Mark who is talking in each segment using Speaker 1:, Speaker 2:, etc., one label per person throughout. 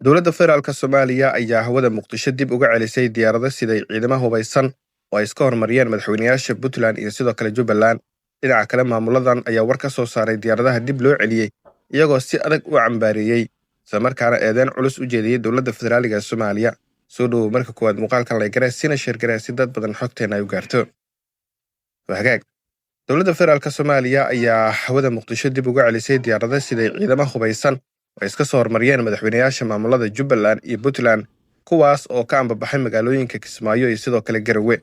Speaker 1: dowladda federaalka Soomaaliya ayaa hawada Muqdisho dib uga celisay diyaarado siday ciidamo hubaysan oo ay iska hormariyeen madaxweynayaasha Puntland iyo sidoo kale Jubbaland. Dhinaca kale maamuladan ayaa war ka soo saaray diyaaradaha dib loo celiyay iyagoo si adag u cambaariyay isla markaana eedeyn culus u jeediyay dowladda federaaliga Soomaaliya. Soo dhow marka koowaad muuqaalkan la garay sina shir garay si dad badan xogteena ay u gaarto. Wahagaag dowladda federaalka Soomaaliya ayaa hawada Muqdisho dib uga celisay diyaarado siday ciidamo hubaysan oo iska soo hormariyeen madaxweynayaasha maamulada Jubbaland iyo Puntland kuwaas oo ka ambabaxay magaalooyinka Kismaayo iyo sidoo kale Garowe.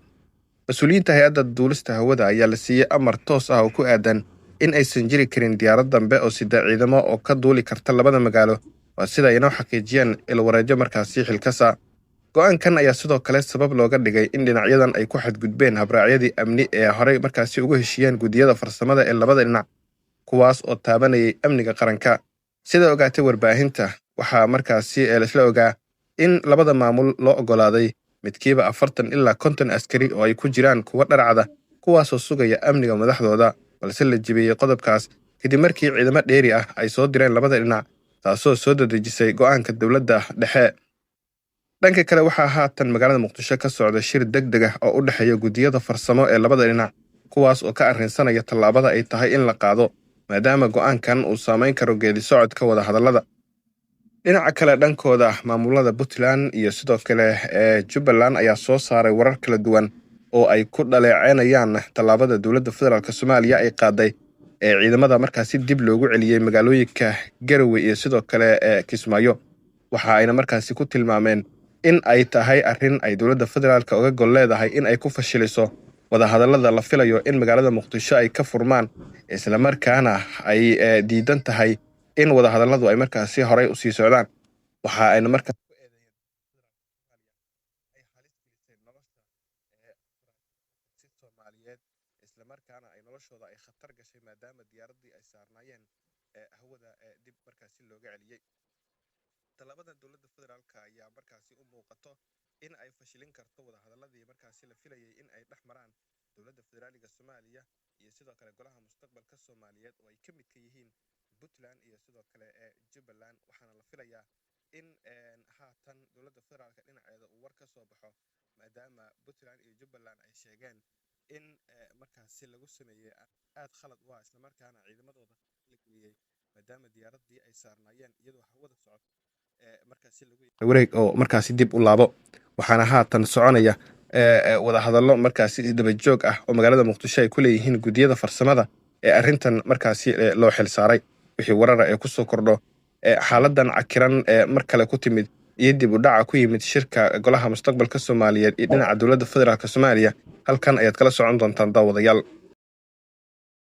Speaker 1: Mas'uuliyiinta hay'adda duulista hawada ayaa la siiyay amar toos ah oo ku aadan in aysan jiri karin diyaarad dambe oo sida ciidamo oo ka duuli karta labada magaalo waa sida ay noo xaqiijiyeen ilwareejo markaasi xilkasa. Go'aankan ayaa sidoo kale sabab looga dhigay in dhinacyadan ay ku xadgudbeen habraacyadii amni ee horey markaasi ugu heshiiyeen gudiyada farsamada ee labada dhinac kuwaas oo taabanayay amniga qaranka. Sida ogaatay warbaahinta waxaa markaasi la ogaa in labada maamul loo ogolaaday midkiiba 40 ilaa 50 askari oo ay ku jiraan kuwa dharcada kuwaas oo sugaya amniga madaxdooda, balse la jibiyay qodobkaas kadib markii ciidamo dheeri ah ay soo direen labada dhinac taasoo soo dadejisay go'aanka dowladda dhexe. Dhanka kale waxaa haatan magaalada Muqdisho ka socda shir degdeg ah oo u dhaxeeya gudiyada farsamo ee labada dhinac kuwaas oo ka arrinsanaya tallaabada ay tahay in la qaado maadaama go'aankan uu saameyn karo geedi socodka wada hadallada. Dhinaca kale dhankooda maamulada Puntland iyo sidoo kale Jubbaland ayaa soo saaray warar kala duwan oo ay ku dhaleecaynayaan tallaabada dowladda federaalka Soomaaliya ay qaaday ee ciidamada markaasi dib loogu celiyay magaalooyinka Garowe iyo sidoo kale Kismaayo. Waxa ayna markaasi ku tilmaameen in ay tahay arrin ay dowladda federaalka uga gol leedahay in ay ku fashiliso wada hadallada la filayo in magaalada Muqdisho ay ka furmaan isla markaana ay diidan tahay in wada hadalladu ay markaasi horey u sii socdaan. Waxa ayna markaas ku eedeeyeen ay halis gelisay nolosha si Soomaaliyeed isla markaana ay noloshooda ay khatar gashay maadaama diyaaradii ay saarnaayeen hawada dib markaasi looga celiyay. Talabadan dowladda federaalka ayaa markaasi u muuqato in ay fashilin karto wada hadalladii markaasi la filayay in ay dhex maraan dowladda federaaliga Soomaaliya iyo sidoo kale golaha mustaqbalka Soomaaliyeed oo ay ka mid ka yihiin Puntland iyo sidoo kale Jubbaland. Waxaana la filayaa in haatan dowladda federaalka dhinaceeda uu war ka soo baxo maadaama Puntland iyo Jubbaland ay sheegeen in markaasi lagu sameeyay aad khalad u ah isla markaana ciidamadooda la geliyay maadaama diyaaradii ay saarnaayeen iyadoo hawada socod markaasi lagu wareeg oo markaasi dib u laabo. Waxaana haatan soconaya wada hadallo markaasi daba joog ah oo magaalada Muqdisho ay ku leeyihiin gudiyada farsamada ee arrintan markaasi loo xil saaray. wixii warara ee ku soo kordho xaaladan cakiran mar kale ku timid iyo dib u dhaca ku yimid shirka golaha mustaqbalka Soomaaliyeed iyo dhinaca dowladda federaalka Soomaaliya halkan ayaad kala socon doontaan daawadayaal.